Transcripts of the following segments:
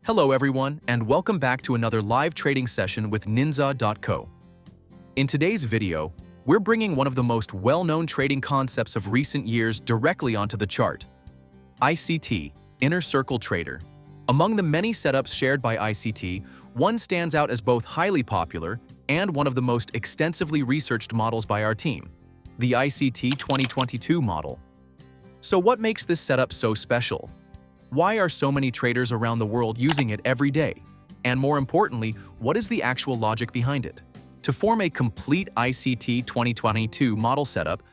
Hello everyone, and welcome back to another live trading session with ninZa.co. In today's video, we're bringing one of the most well-known trading concepts of recent years directly onto the chart. ICT, Inner Circle Trader. Among the many setups shared by ICT, one stands out as both highly popular and one of the most extensively researched models by our team, the ICT 2022 model. So what makes this setup so special? Why are so many traders around the world using it every day? And more importantly, what is the actual logic behind it? To form a complete ICT 2022 model setup,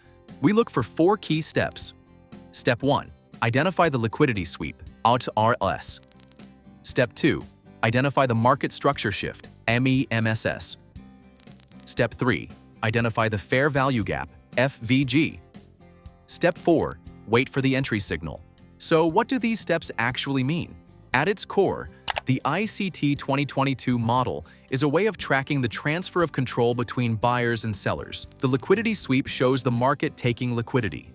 we look for 4 key steps. Step 1. Identify the liquidity sweep, AUT-RS. Step 2. Identify the market structure shift, MEMSS. Step 3. Identify the fair value gap, FVG. Step 4. Wait for the entry signal. So what do these steps actually mean? At its core, the ICT 2022 model is a way of tracking the transfer of control between buyers and sellers. The liquidity sweep shows the market taking liquidity.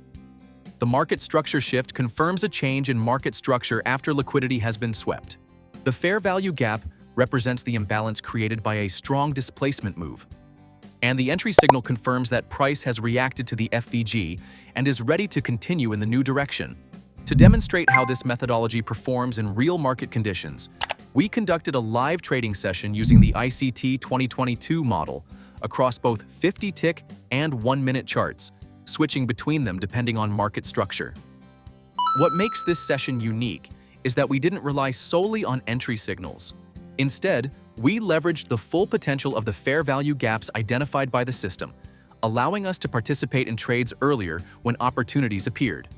The market structure shift confirms a change in market structure after liquidity has been swept. The fair value gap represents the imbalance created by a strong displacement move. And the entry signal confirms that price has reacted to the FVG and is ready to continue in the new direction. To demonstrate how this methodology performs in real market conditions, we conducted a live trading session using the ICT 2022 model across both 50-tick and 1-minute charts, switching between them depending on market structure. What makes this session unique is that we didn't rely solely on entry signals. Instead, we leveraged the full potential of the fair value gaps identified by the system, allowing us to participate in trades earlier when opportunities appeared.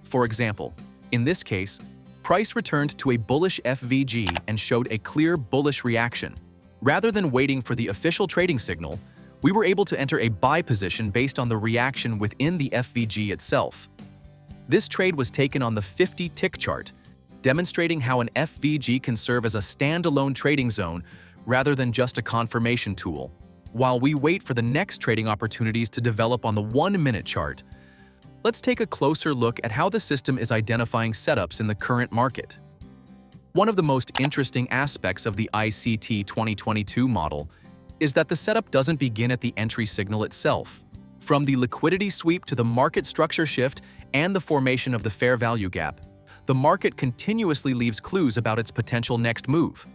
For example, in this case, price returned to a bullish FVG and showed a clear bullish reaction. Rather than waiting for the official trading signal, we were able to enter a buy position based on the reaction within the FVG itself. This trade was taken on the 50-tick chart, demonstrating how an FVG can serve as a standalone trading zone rather than just a confirmation tool. While we wait for the next trading opportunities to develop on the 1-minute chart, let's take a closer look at how the system is identifying setups in the current market. One of the most interesting aspects of the ICT 2022 model is that the setup doesn't begin at the entry signal itself. From the liquidity sweep to the market structure shift and the formation of the fair value gap, the market continuously leaves clues about its potential next move.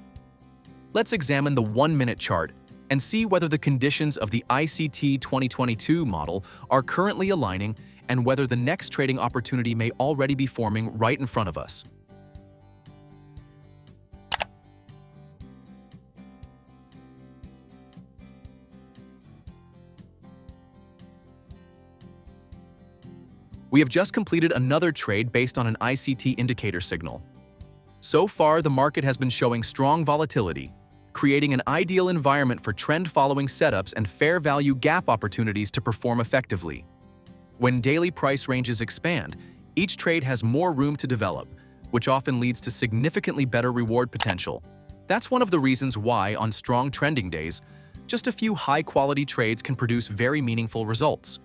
Let's examine the 1-minute chart and see whether the conditions of the ICT 2022 model are currently aligning and whether the next trading opportunity may already be forming right in front of us. We have just completed another trade based on an ICT indicator signal. So far, the market has been showing strong volatility, creating an ideal environment for trend-following setups and fair value gap opportunities to perform effectively. When daily price ranges expand, each trade has more room to develop, which often leads to significantly better reward potential. That's one of the reasons why, on strong trending days, just a few high-quality trades can produce very meaningful results.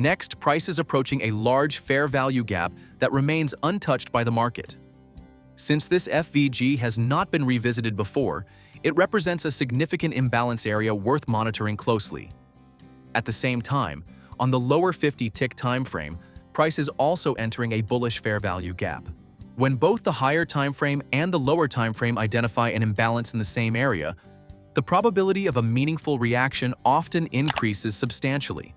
Next, price is approaching a large fair value gap that remains untouched by the market. Since this FVG has not been revisited before, it represents a significant imbalance area worth monitoring closely. At the same time, on the lower 50-tick timeframe, price is also entering a bullish fair value gap. When both the higher timeframe and the lower timeframe identify an imbalance in the same area, the probability of a meaningful reaction often increases substantially.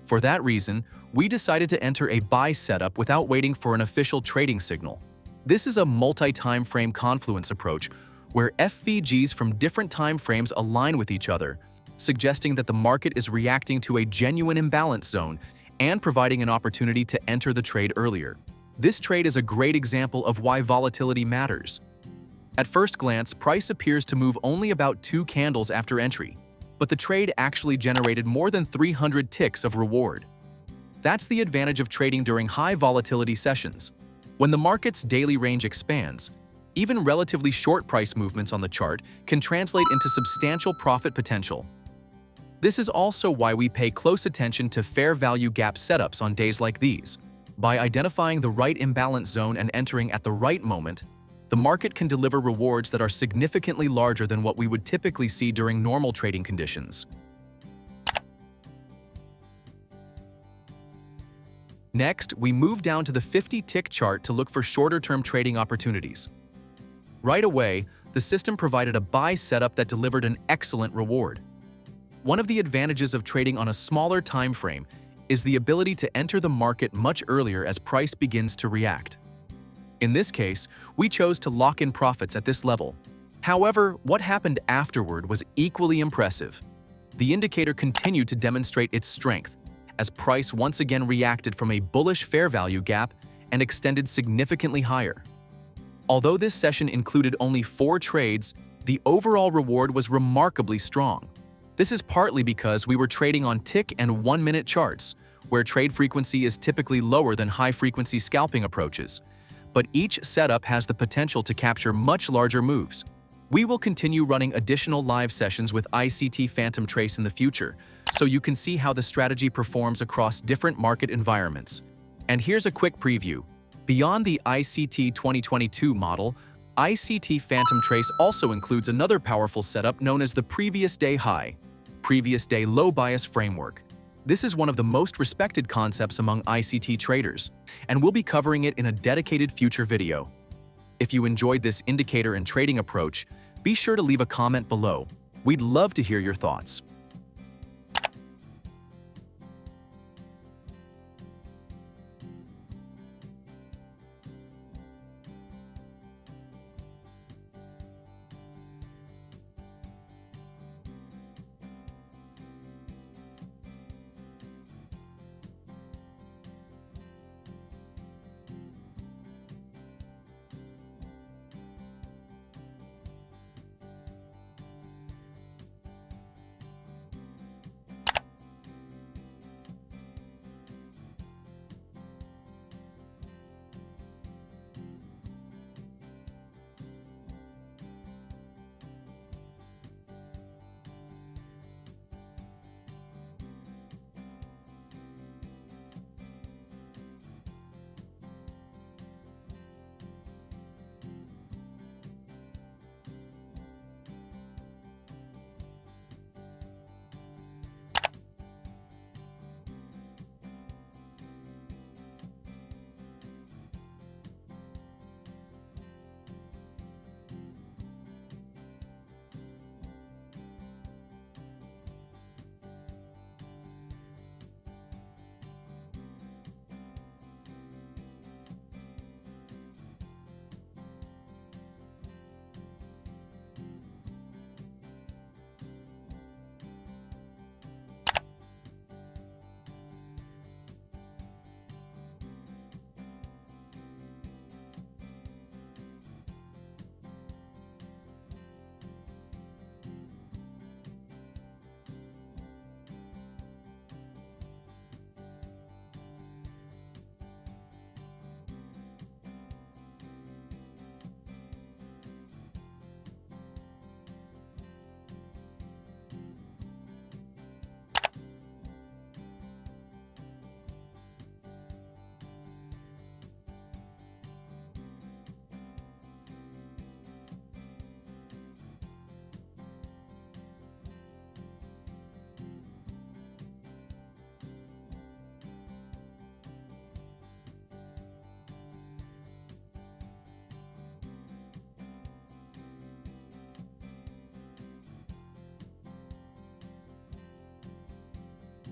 For that reason, we decided to enter a buy setup without waiting for an official trading signal. This is a multi-timeframe confluence approach where FVGs from different timeframes align with each other, suggesting that the market is reacting to a genuine imbalance zone and providing an opportunity to enter the trade earlier. This trade is a great example of why volatility matters. At first glance, price appears to move only about 2 candles after entry, but the trade actually generated more than 300 ticks of reward. That's the advantage of trading during high volatility sessions. When the market's daily range expands, even relatively short price movements on the chart can translate into substantial profit potential. This is also why we pay close attention to fair value gap setups on days like these. By identifying the right imbalance zone and entering at the right moment, the market can deliver rewards that are significantly larger than what we would typically see during normal trading conditions. Next, we move down to the 50-tick chart to look for shorter-term trading opportunities. Right away, the system provided a buy setup that delivered an excellent reward. One of the advantages of trading on a smaller time frame is the ability to enter the market much earlier as price begins to react. In this case, we chose to lock in profits at this level. However, what happened afterward was equally impressive. The indicator continued to demonstrate its strength, as price once again reacted from a bullish fair value gap and extended significantly higher. Although this session included only 4 trades, the overall reward was remarkably strong. This is partly because we were trading on tick and 1-minute charts, where trade frequency is typically lower than high-frequency scalping approaches. But each setup has the potential to capture much larger moves. We will continue running additional live sessions with ICT PhantomTrace in the future, so you can see how the strategy performs across different market environments. And here's a quick preview. Beyond the ICT 2022 model, ICT PhantomTrace also includes another powerful setup known as the previous day high, previous day low bias framework. This is one of the most respected concepts among ICT traders, and we'll be covering it in a dedicated future video. If you enjoyed this indicator and trading approach, be sure to leave a comment below. We'd love to hear your thoughts.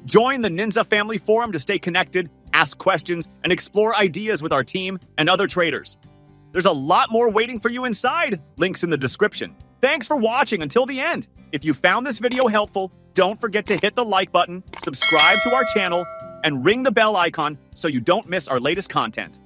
Join the ninZaFamily forum to stay connected, ask questions, and explore ideas with our team and other traders. There's a lot more waiting for you inside. Links in the description. Thanks for watching until the end. If you found this video helpful, don't forget to hit the like button, subscribe to our channel, and ring the bell icon so you don't miss our latest content.